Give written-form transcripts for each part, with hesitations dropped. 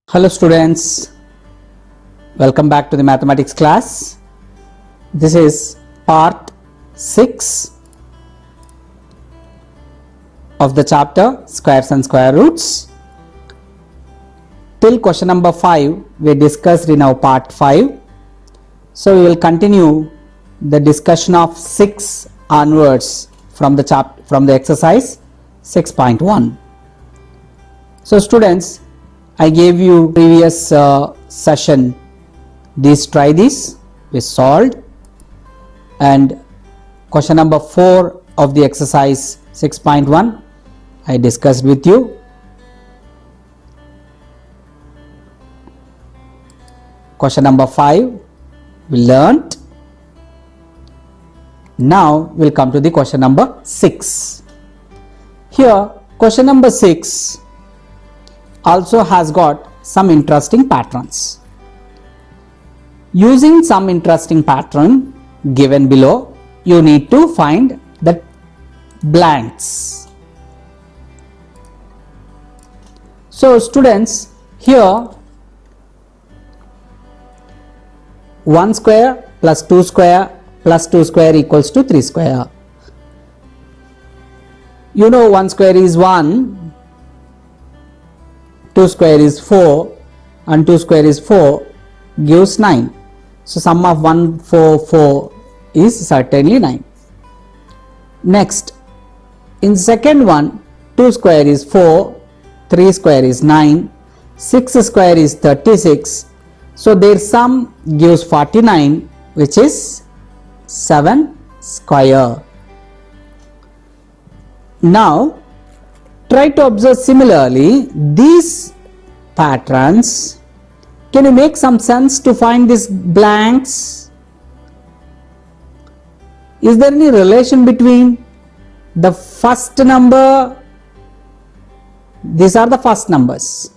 Hello students, welcome back to the mathematics class. This is part 6 of the chapter squares and square roots. Till question number 5 we discussed in our part 5. So we will continue the discussion of 6 onwards from the exercise 6.1. So students, I gave you previous session try this, we solved, and question number 4 of the exercise 6.1 I discussed with you. Question number 5 we learnt. Now we'll come to the question number 6. Here question number 6 also has got some interesting patterns. Using some interesting pattern given below, you need to find the blanks. So students, here 1 square plus 2 square plus 2 square equals to 3 square. You know 1 square is 1, 2 square is 4 and 2 square is 4 gives 9. So sum of 1, 4, 4 is certainly 9. Next, in second one, 2 square is 4, 3 square is 9, 6 square is 36. So their sum gives 49, which is 7 square. Now try to observe similarly these patterns. Can you make some sense to find these blanks? Is there any relation between the first number? These are the first numbers.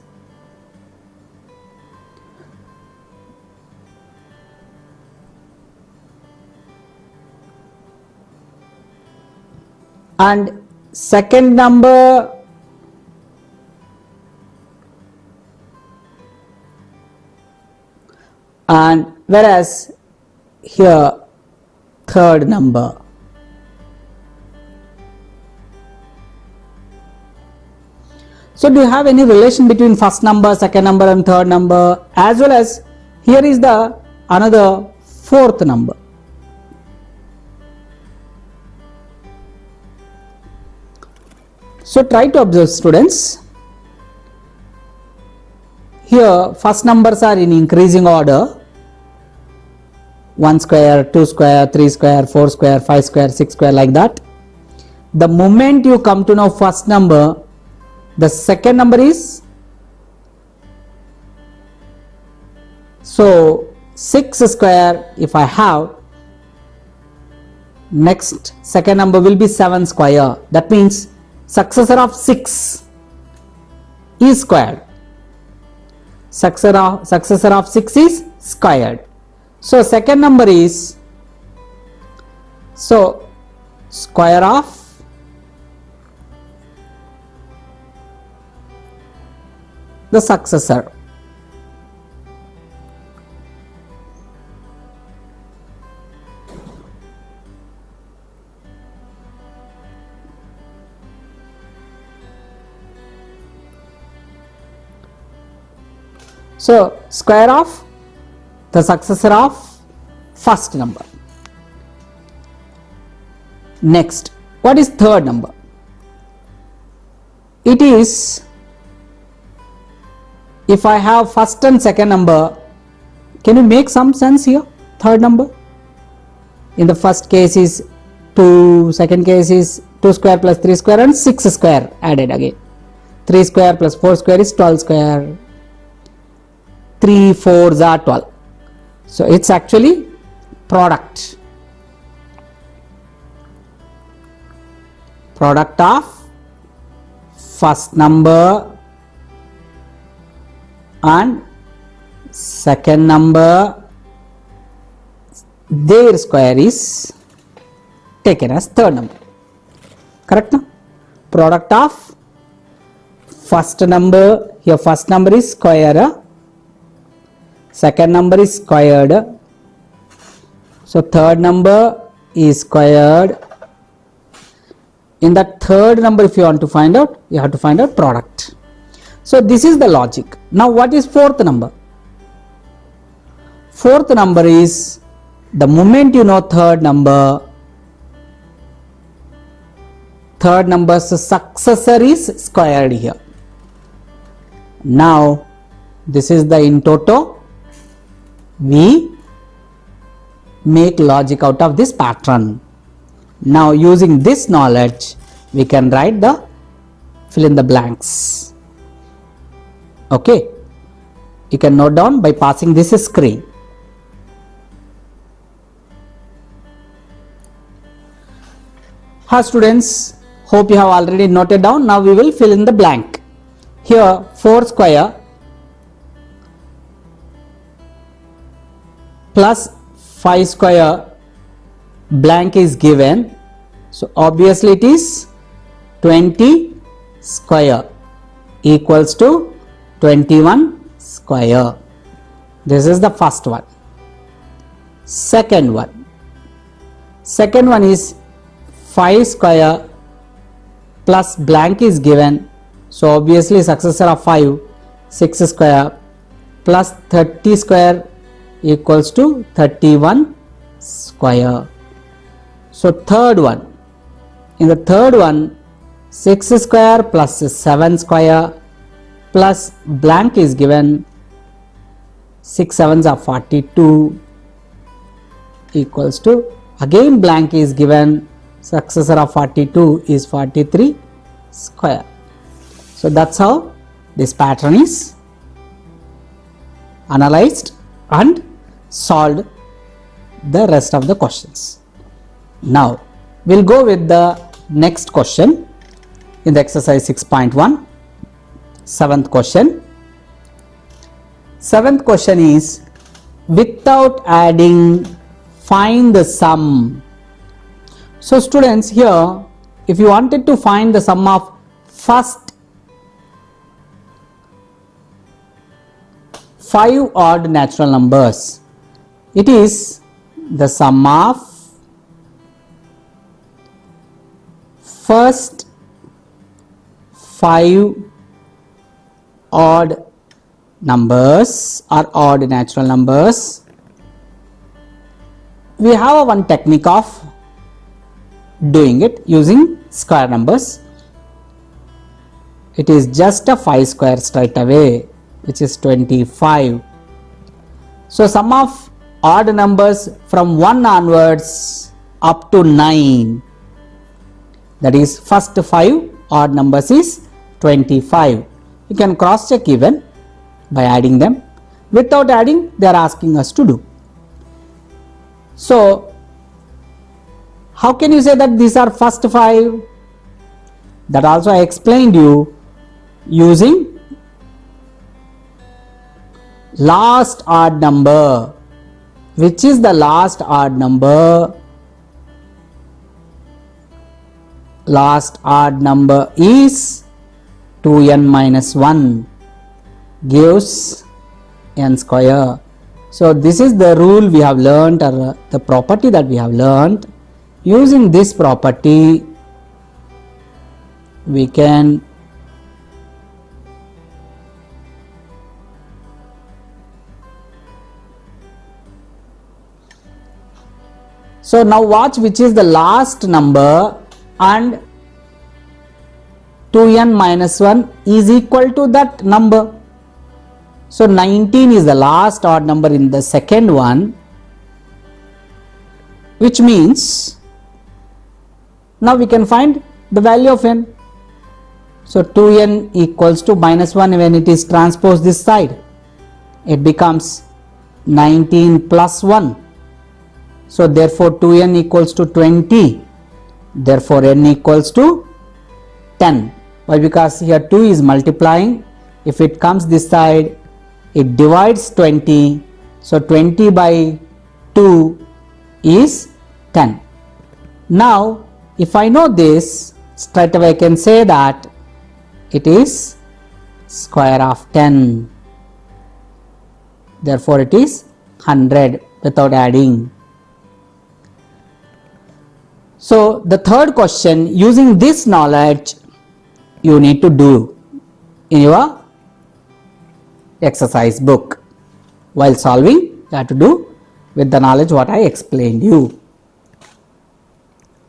And second number, and whereas here third number. So do you have any relation between first number, second number and third number, as well as here is the another fourth number. So try to observe students. Here first numbers are in increasing order. 1 square, 2 square, 3 square, 4 square, 5 square, 6 square, like that. The moment you come to know first number, the second number is, so 6 square if I have, next second number will be 7 square. That means successor of 6 is squared. Successor of 6 is squared. So second number is, so square of the successor. So square of the successor of first number. Next, what is third number? It is, if I have first and second number, can you make some sense here? Third number, in the first case is 2, second case is 2 square plus 3 square and 6 square added again. 3 square plus 4 square is 12 square. 3 4s are 12. So it's actually product of first number and second number, their square is taken as third number. Correct now? Product of first number, here first number is square second number is squared, so third number is squared. In the third number, if you want to find out, you have to find out product. So this is the logic. Now what is fourth number? Fourth number is the moment you know third number's successor is squared here. Now this is the in toto. We make logic out of this pattern. Now using this knowledge, we can write the fill in the blanks. Okay, you can note down by passing this screen. Hi students, hope you have already noted down. Now we will fill in the blank. Here 4 square plus 5 square blank is given, so obviously it is 20 square equals to 21 square. This is the first one. Second one is 5 square plus blank is given, so obviously successor of 5, 6 square plus 30 square equals to 31 square. So third one, in the third one, 6 square plus 7 square plus blank is given, 6 sevens are 42 equals to, again blank is given, successor of 42 is 43 square. So that's how this pattern is analyzed and solved the rest of the questions. Now we'll go with the next question in the exercise 6.1, seventh question. Seventh question is, without adding, find the sum. So students, here if you wanted to find the sum of first 5 odd natural numbers, it is the sum of first 5 odd numbers or odd natural numbers. We have one technique of doing it using square numbers. It is just a 5 square straight away, which is 25. So sum of odd numbers from 1 onwards up to 9, that is first 5 odd numbers is 25. You can cross check even by adding them. Without adding, they are asking us to do. So how can you say that these are first 5? That also I explained you using last odd number. Which is the last odd number? Last odd number is 2n minus 1 gives n square. So this is the rule we have learnt, or the property that we have learnt. Using this property, we can so now watch which is the last number, and 2n minus 1 is equal to that number. So 19 is the last odd number in the second one, which means now we can find the value of n. So 2n equals to minus 1 when it is transposed this side. It becomes 19 plus 1. So therefore 2n equals to 20. Therefore n equals to 10. Why? Because here 2 is multiplying. If it comes this side, it divides 20. So 20 by 2 is 10. Now if I know this, straight away I can say that it is square of 10. therefore it is 100 without adding. So the third question, using this knowledge you need to do in your exercise book. While solving, you have to do with the knowledge what I explained you.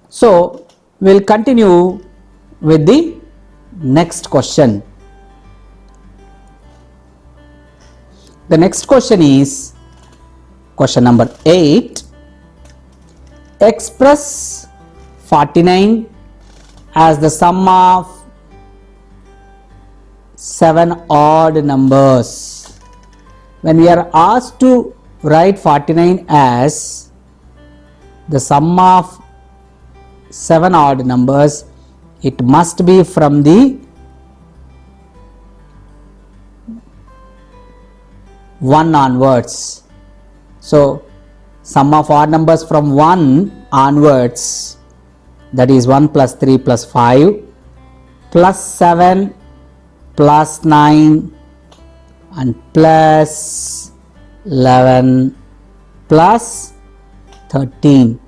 So we'll continue with the next question. The next question is question number 8. Express 49 as the sum of 7 odd numbers. When we are asked to write 49 as the sum of 7 odd numbers, it must be from the 1 onwards. So sum of odd numbers from 1 onwards, that is 1 plus 3 plus 5 plus 7 plus 9 and plus 11 plus 13.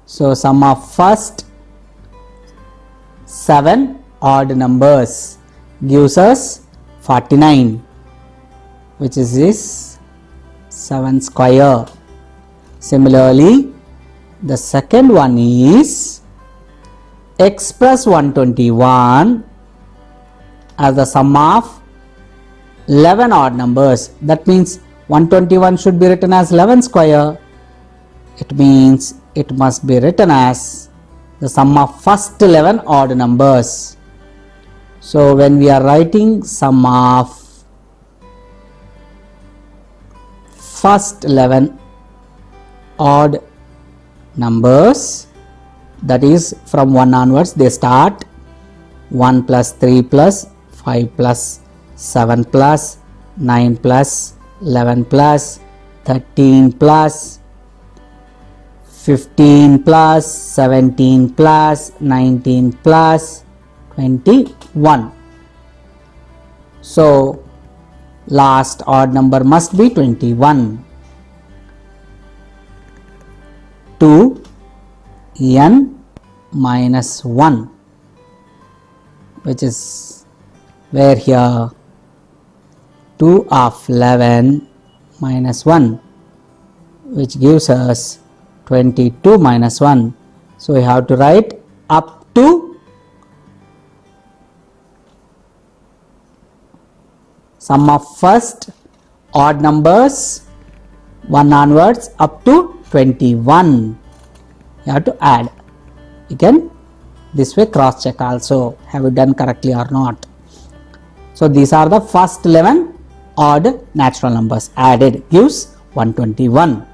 So sum of first 7 odd numbers gives us 49, which is this 7 square. Similarly, the second one is express 121 as the sum of 11 odd numbers. That means 121 should be written as 11 square. It means it must be written as the sum of first 11 odd numbers. So when we are writing sum of first 11 odd numbers, that is from 1 onwards, they start 1 plus 3 plus 5 plus 7 plus 9 plus 11 plus 13 plus 15 plus 17 plus 19 plus 21. So last odd number must be 21. 2 n minus 1, which is where here 2 of 11 minus 1, which gives us 22 minus 1. So we have to write up to sum of first odd numbers 1 onwards up to 21. You have to add. You can this way cross check also, have you done correctly or not. So these are the first 11 odd natural numbers added gives 121.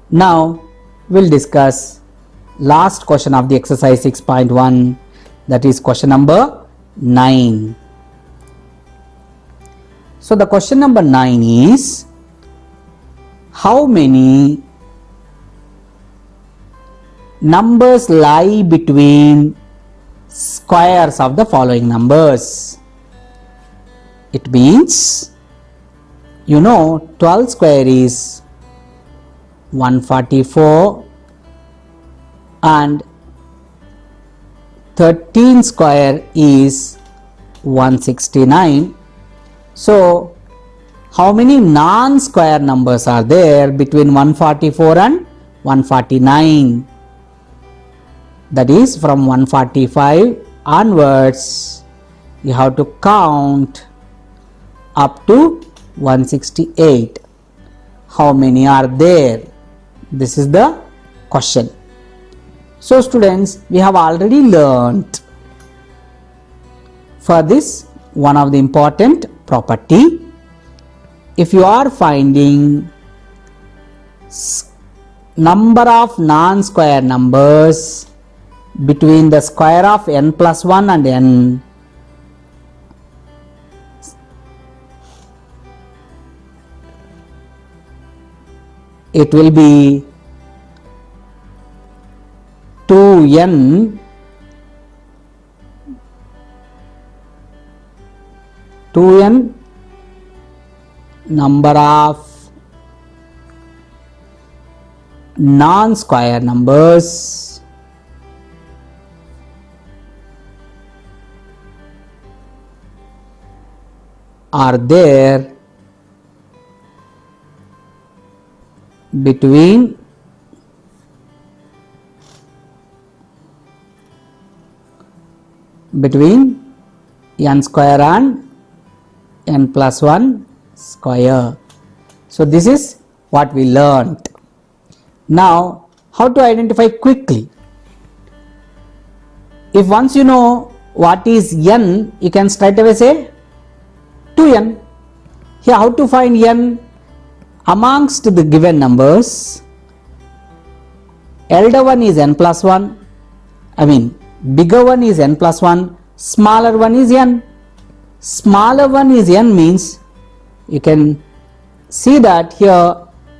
Now we'll discuss last question of the exercise 6.1, that is question number 9. So the question number 9 is, how many numbers lie between squares of the following numbers? It means, 12 square is 144 and 13 square is 169. So how many non-square numbers are there between 144 and 149? That is from 145 onwards you have to count up to 168. How many are there? This is the question. So students, we have already learnt for this one of the important property. If you are finding number of non-square numbers between the square of n plus 1 and n, it will be 2n number of non-square numbers are there between n square and n plus 1 square. So this is what we learnt. Now how to identify quickly? If once you know what is n, you can straight away say 2n. Here how to find n? Amongst the given numbers, elder one is n plus 1, bigger one is n plus 1, smaller one is n. Smaller one is n means you can see that here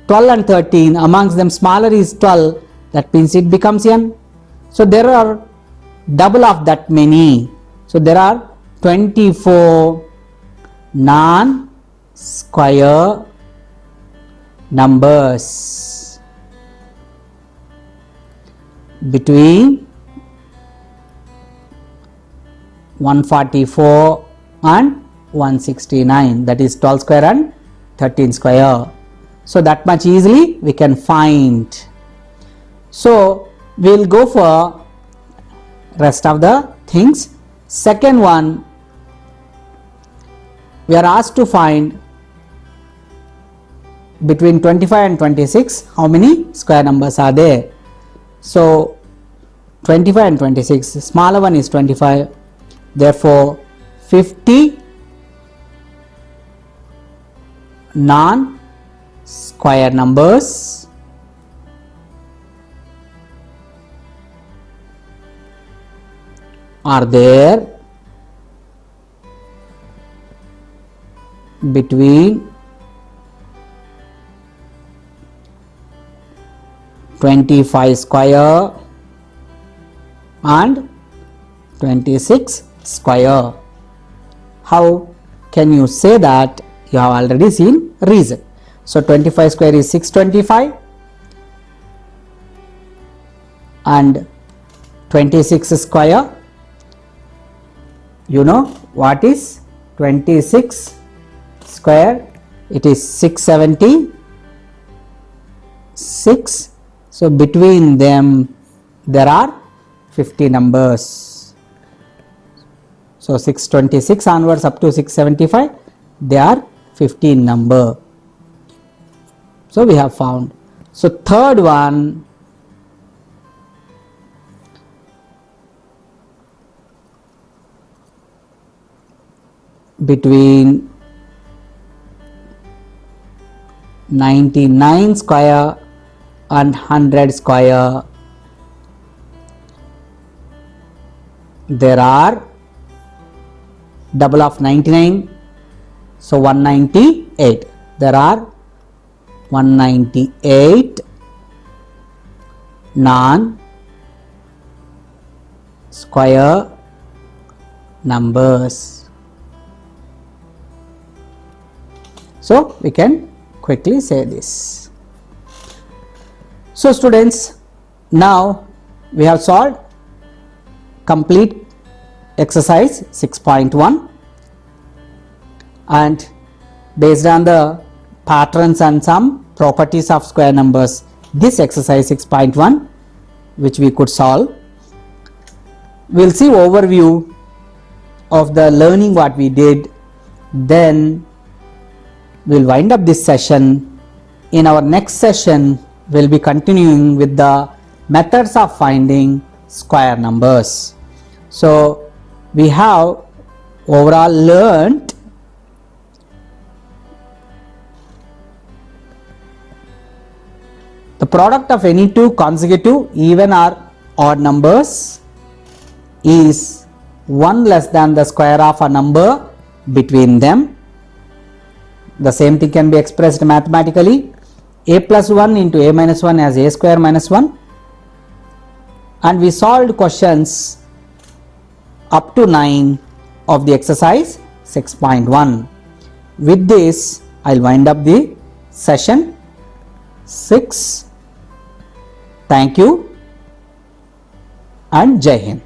12 and 13, amongst them smaller is 12, that means it becomes n. So there are double of that many. So there are 24 non-square numbers between 144 and 169, that is 12 square and 13 square. So that much easily we can find. So we will go for rest of the things. Second one, we are asked to find between 25 and 26 how many square numbers are there. So 25 and 26, smaller one is 25, therefore 50 non-square numbers are there between 25 square and 26 square. How can you say that? You have already seen reason. So 25 square is 625 and 26 square, you know what is 26 square? It is 676. So between them there are 50 numbers. So 626 onwards up to 675, they are 15 number. So we have found. So third one, between 99 square and 100 square, there are double of 99, so 198. There are 198 non-square numbers. So we can quickly say this. So students, now we have solved complete exercise 6.1, and based on the patterns and some properties of square numbers, this exercise 6.1 which we could solve. We will see overview of the learning what we did, then we will wind up this session. In our next session we will be continuing with the methods of finding square numbers. So we have overall learnt the product of any two consecutive even or odd numbers is 1 less than the square of a number between them. The same thing can be expressed mathematically. A plus 1 into a minus 1 as a square minus 1. And we solved questions up to 9 of the exercise 6.1. With this, I will wind up the session 6 Thank you and Jai Hind.